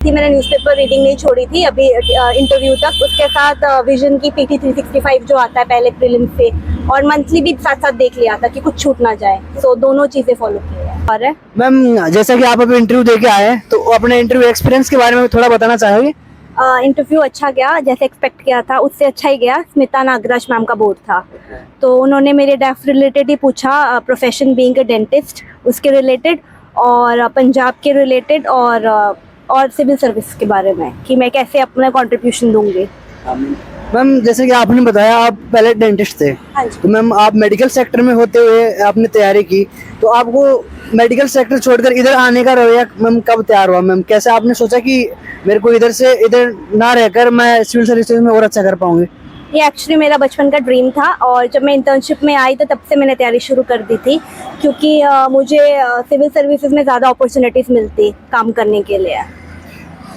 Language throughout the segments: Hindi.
थी, मैंने न्यूज़पेपर रीडिंग नहीं छोड़ी थी अभी इंटरव्यू तक। उसके साथ विजन की PT 365 जो आता है पहले प्रीलिम्स से, और मंथली भी साथ साथ देख लिया था कि कुछ छूट ना जाए। सो दोनों चीज़ें फॉलो की है। और मैम जैसा कि आप अभी इंटरव्यू दे के आए हैं तो अपने इंटरव्यू एक्सपीरियंस के बारे में थोड़ा बताना चाहेंगे? इंटरव्यू अच्छा गया, जैसे एक्सपेक्ट किया था उससे अच्छा ही गया। स्मिता नागराज मैम का बोर्ड था, तो उन्होंने मेरे डेफ रिलेटेड ही पूछा, प्रोफेशन बीइंग अ डेंटिस्ट उसके रिलेटेड, और पंजाब के रिलेटेड, और सिविल सर्विस के बारे में कि मैं कैसे अपना कंट्रीब्यूशन दूंगी। मैम जैसे कि आपने बताया आप पहले डेंटिस्ट थे, हाँ जी। तो मैम आप मेडिकल सेक्टर में होते हुए आपने तैयारी की, तो आपको मेडिकल सेक्टर छोड़कर इधर आने का रवैया मैम कब तैयार हुआ? मैम कैसे आपने सोचा कि मेरे को इधर से इधर ना रहकर मैं सिविल सर्विसेज में और अच्छा कर पाऊंगी? ये एक्चुअली मेरा बचपन का ड्रीम था, और जब मैं इंटर्नशिप में आई तो तब से मैंने तैयारी शुरू कर दी थी, क्योंकि मुझे सिविल सर्विसेज में ज़्यादा अपॉर्चुनिटीज़ मिलती काम करने के लिए।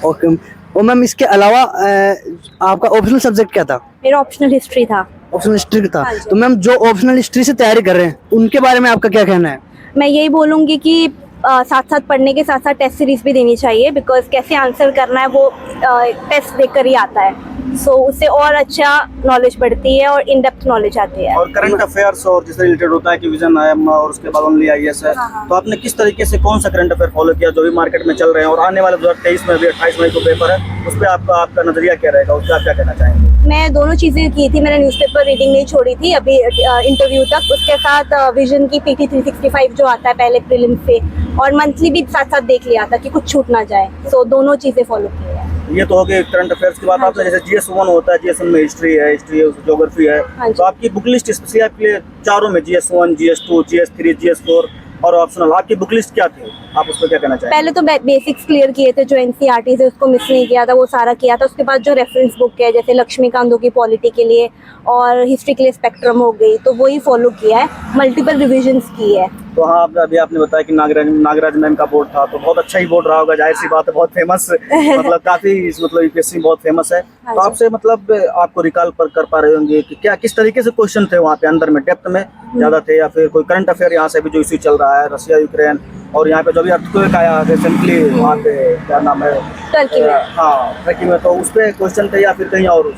ओके। और मैम इसके अलावा आपका ऑप्शनल सब्जेक्ट क्या था? मेरा ऑप्शनल हिस्ट्री था। ऑप्शनल हिस्ट्री था। हाँ जी। तो मैम जो ऑप्शनल हिस्ट्री से तैयारी कर रहे हैं उनके बारे में आपका क्या कहना है? मैं यही बोलूँगी कि साथ साथ पढ़ने के साथ साथ टेस्ट सीरीज भी देनी चाहिए, बिकॉज कैसे आंसर करना है वो टेस्ट देकर ही आता है। सो उससे और अच्छा नॉलेज बढ़ती है और इन डेप्थ नॉलेज आती है। और करंट अफेयर्स और जिससे रिलेटेड होता है कि विजन है और उसके बाद ओनली IAS है, तो आपने किस तरीके से कौन सा करंट अफेयर फॉलो किया जो भी मार्केट में चल रहे हैं, और आने वाले 2023 में भी 28 मई को पेपर है, उस पर आपका नजरिया क्या रहेगा, उसका आप क्या कहना चाहेंगे? मैं दोनों चीज़ें की थी, मैंने न्यूज़पेपर रीडिंग नहीं छोड़ी थी अभी इंटरव्यू तक। उसके साथ विजन की PT 365 जो आता है पहले प्रीलिम्स से, और मंथली भी साथ साथ देख लिया था कि कुछ छूट ना जाए। सो दोनों चीज़ें फॉलो की है। ये तो हो गई करंट अफेयर्स की बात। हाँ आपने जैसे GS1 होता है, GS1 में हिस्ट्री है, ज्योग्राफी है, हाँ जी। तो आपकी बुक लिस्ट स्पेशली आपके लिए चारों में GS1, GS2, GS3, GS4 और ऑप्शनल, आपकी बुक लिस्ट क्या थी? आप उस पर क्या कहना चाहेंगे? पहले तो बेसिक्स क्लियर किए थे, जो NCERT है उसको मिस नहीं किया था, वो सारा किया था। उसके बाद जो रेफरेंस बुक है, जैसे लक्ष्मीकांतों की पॉलिटी के लिए और हिस्ट्री के लिए स्पेक्ट्रम हो गई, तो वही फॉलो किया है। मल्टीपल रिविजन्स की है। तो हाँ, अभी आपने बताया कि नागराज मैम का बोर्ड था, तो बहुत अच्छा ही बोर्ड रहा होगा, जाहिर सी बात है, बहुत फेमस मतलब काफी मतलब UPSC बहुत फेमस है। हाँ तो जी। आपसे मतलब आपको रिकॉल कर पा रहे होंगे कि क्या किस तरीके से क्वेश्चन थे वहाँ पे, अंदर में डेप्थ में ज्यादा थे, या फिर कोई करंट अफेयर यहाँ से भी जो इश्यू चल रहा है, रशिया यूक्रेन, और यहाँ पे जो भी अर्थक्वेक आया रिसेंटली वहाँ पे, क्या नाम है, टर्की में। हाँ टर्की में, तो उस पर क्वेश्चन थे या फिर कहीं और?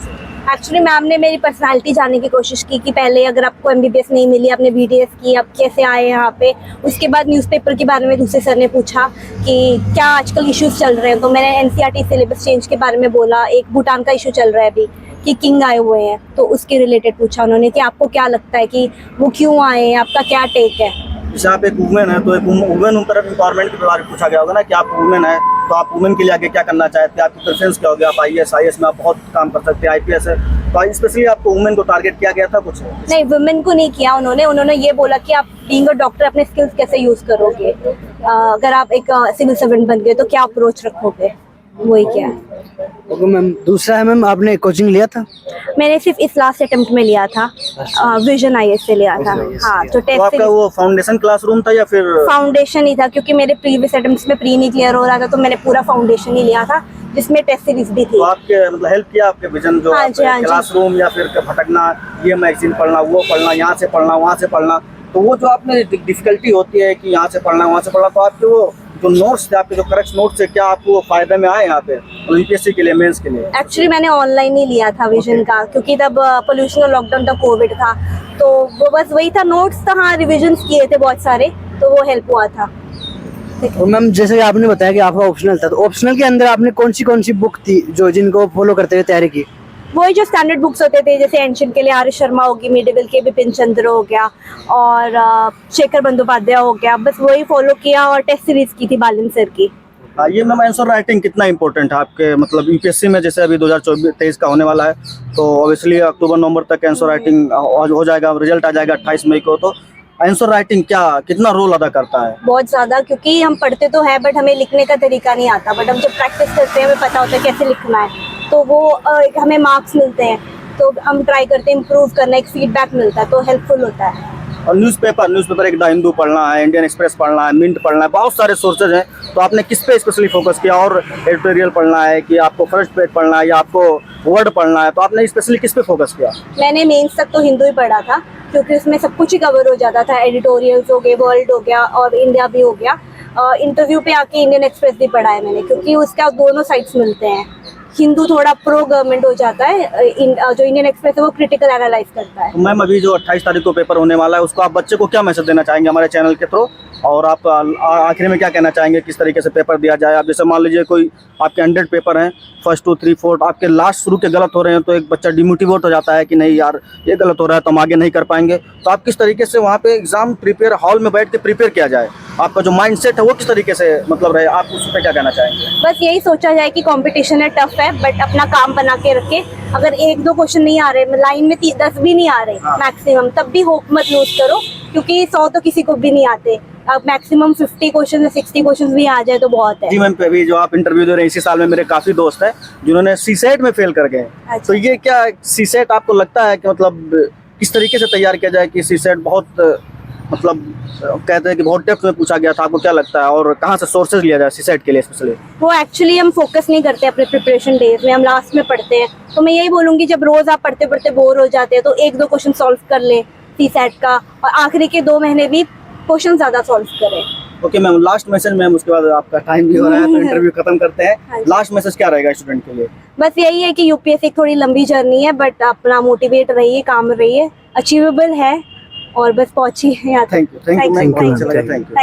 एक्चुअली मैम ने मेरी पर्सनालिटी जानने की कोशिश की कि पहले अगर आपको MBBS नहीं मिली, आपने BDS की, आप कैसे आए यहाँ पे। उसके बाद न्यूज़पेपर के बारे में दूसरे सर ने पूछा कि क्या आजकल इश्यूज चल रहे हैं, तो मैंने NCERT सिलेबस चेंज के बारे में बोला। एक भूटान का इशू चल रहा है अभी कि किंग आए हुए हैं, तो उसके रिलेटेड पूछा उन्होंने कि आपको क्या लगता है कि वो क्यों आए हैं, आपका क्या टेक है। जैसे आप एक वुमेन है, तो एक वुमेन तरफ एम्पावरमेंट के बारे में पूछा गया होगा ना कि आप वुमेन है, तो आप वुमेन के लिए आगे क्या करना चाहते हैं, आपकी प्रेफरेंस क्या होगी? आप IAS में आप बहुत काम कर सकते हैं, IPS है, तो स्पेशली आपको वुमेन को टारगेट किया गया था कुछ? नहीं, वुमेन को नहीं किया उन्होंने ये बोला कि आप बीइंग अ डॉक्टर अपने स्किल्स कैसे यूज करोगे, अगर आप एक सिविल सर्वेंट बन गए तो क्या अप्रोच रखोगे, वही क्या है। ओके मैम, दूसरा है मैम आपने कोचिंग लिया था? मैंने सिर्फ इस लास्ट अटेम्प्ट में लिया था, विजन IAS से लिया था। हाँ, तो तो टेस्ट आपका वो फाउंडेशन क्लासरूम था या फिर? फाउंडेशन ही था, क्योंकि मेरे प्रीवियस अटेम्प्ट्स में प्री नहीं क्लियर हो रहा था, तो मैंने पूरा फाउंडेशन ही लिया था, जिसमें टेस्ट सीरीज भी थी। तो आपके मतलब हेल्प किया आपके विजन जो हाँ जी, हाँ जी। क्लासरूम या फिर भटकना, ये मैगजीन पढ़ना, वो पढ़ना, यहाँ से पढ़ना, वहाँ से पढ़ना, तो वो जो आपने डिफिकल्टी होती है कि यहाँ से पढ़ना, वहाँ से पढ़ना, तो आपके वो जो नोट्स थे, आपके जो करेक्ट नोट्स थे, क्या आपको फायदे में आए यहाँ पे UPSC के लिए, मेंस के लिए? एक्चुअली मैंने ऑनलाइन ही लिया था विजन का, क्योंकि तब पोल्यूशन और लॉकडाउन था, कोविड था, तो वो बस वही था, नोट्स था। हाँ, रिविजन्स किए थे बहुत सारे, तो वो हेल्प हुआ था। तो मैम जैसे कि आपने बताया कि आपका ऑप्शनल था, तो ऑप्शनल के अंदर आपने कौन सी बुक थी जो जिनको फॉलो करते हुए तैयारी की? वही जो स्टैंडर्ड बुक्स होते थे, जैसे एंशियंट के लिए आर्य शर्मा होगी, मिडिवल के बिपिन चंद्र हो गया, और शेखर बंदोपाध्याय हो गया, बस वही फॉलो किया, और टेस्ट सीरीज की थी बालिन सर की। ये मैम आंसर राइटिंग कितना इंपॉर्टेंट है आपके मतलब UPSC में? जैसे अभी 2023 का होने वाला है, तो ऑब्वियसली अक्टूबर नवंबर तक आंसर राइटिंग हो जाएगा, रिजल्ट आ जाएगा 28 मई को, तो आंसर राइटिंग कितना रोल अदा करता है? बहुत ज़्यादा, क्योंकि हम पढ़ते तो है बट हमें लिखने का तरीका नहीं आता, बट हम जब प्रैक्टिस करते हैं हमें पता होता है कैसे लिखना है, तो वो हमें मार्क्स मिलते हैं, तो हम ट्राई करते हैं इम्प्रूव करना, एक फीडबैक मिलता है, तो हेल्पफुल होता है। और न्यूज़पेपर एक द हिंदू पढ़ना है, इंडियन एक्सप्रेस पढ़ना है, मिंट पढ़ना है, बहुत सारे सोर्सेज हैं, तो आपने किस पे स्पेशली फोकस किया? और एडिटोरियल पढ़ना है कि आपको फर्स्ट पेज पढ़ना है या आपको वर्ड पढ़ना है, तो आपने स्पेशली किस पे फोकस किया? मैंने मेंस तक तो हिंदू ही पढ़ा था, क्योंकि उसमें सब कुछ ही कवर हो जाता था, एडिटोरियल्स हो गए, वर्ल्ड हो गया और इंडिया भी हो गया। इंटरव्यू पे आके इंडियन एक्सप्रेस भी पढ़ा है मैंने, क्योंकि उसका दोनों साइड्स मिलते हैं। हिंदू थोड़ा प्रो गवर्नमेंट हो जाता है, जो इंडियन एक्सप्रेस है वो क्रिटिकल एनालाइज करता है। तो मैम अभी जो 28 तारीख को पेपर होने वाला है, उसको आप बच्चे को क्या मैसेज देना चाहेंगे हमारे चैनल के थ्रू, और आप आखिर में क्या कहना चाहेंगे, किस तरीके से पेपर दिया जाए? आप जैसे मान लीजिए कोई आपके 100 पेपर हैं, फर्स्ट 2 3 4 आपके लास्ट शुरू के गलत हो रहे हैं, तो एक बच्चा डिमोटिवेट हो जाता है कि नहीं यार ये गलत हो रहा है तो हम आगे नहीं कर पाएंगे। तो आप किस तरीके से वहाँ पे एग्जाम प्रिपेयर हॉल में बैठ के प्रिपेयर किया जाए, आपका जो माइंड सेट है वो किस तरीके से मतलब रहे, आप उस पर क्या कहना चाहेंगे? बस यही सोचा जाए कि कंपटीशन है, टफ है, बट अपना काम बना के रखे। अगर 1-2 क्वेश्चन नहीं आ रहे, लाइन में 10 भी नहीं आ रहे मैक्सिमम, तब भी होप मत लूज करो, क्योंकि 100 तो किसी को भी नहीं आते। अब मैक्सिमम 50 क्वेश्चन या 60 क्वेश्चन भी आ जाए तो बहुत है। जी मैम, अभी जो आप इंटरव्यू दे रहे हैं इसी साल में मेरे काफी दोस्त हैं जिन्होंने सीसेट में फेल कर गए। अच्छा। तो ये क्या सीसेट आपको लगता है कि मतलब किस तरीके से तैयार किया जाए कि सीसेट बहुत मतलब कहते हैं कि बहुत डेप्थ में पूछा गया था, आपको क्या लगता है, और कहाँ से सोर्सेज लिया जाए सीसेट के लिए स्पेशली? वो एक्चुअली हम फोकस नहीं करते अपने प्रिपरेशन डेज में, हम लास्ट में पढ़ते हैं। तो मैं यही बोलूँगी जब रोज आप पढ़ते पढ़ते बोर हो जाते हैं तो 1-2 क्वेश्चन सॉल्व कर लें सीसेट का, और आखिरी के 2 महीने भी क्वेश्चन ज्यादा सॉल्व करें। Okay ma'am, last message ma'am, उसके बाद आपका टाइम भी हो रहा है तो इंटरव्यू खत्म करते हाँ हैं। जी। लास्ट मैसेज क्या रहेगा स्टूडेंट के लिए? बस यही है कि यूपीएससी एक थोड़ी लंबी जर्नी है, बट अपना मोटिवेट रहिए, काम रहिए, अचीवेबल है, और बस पहुंचिए यहाँ तक। Thank you Thank you, ma'am, बहुत thank अच्छा you, लगा, thank you। Thank you.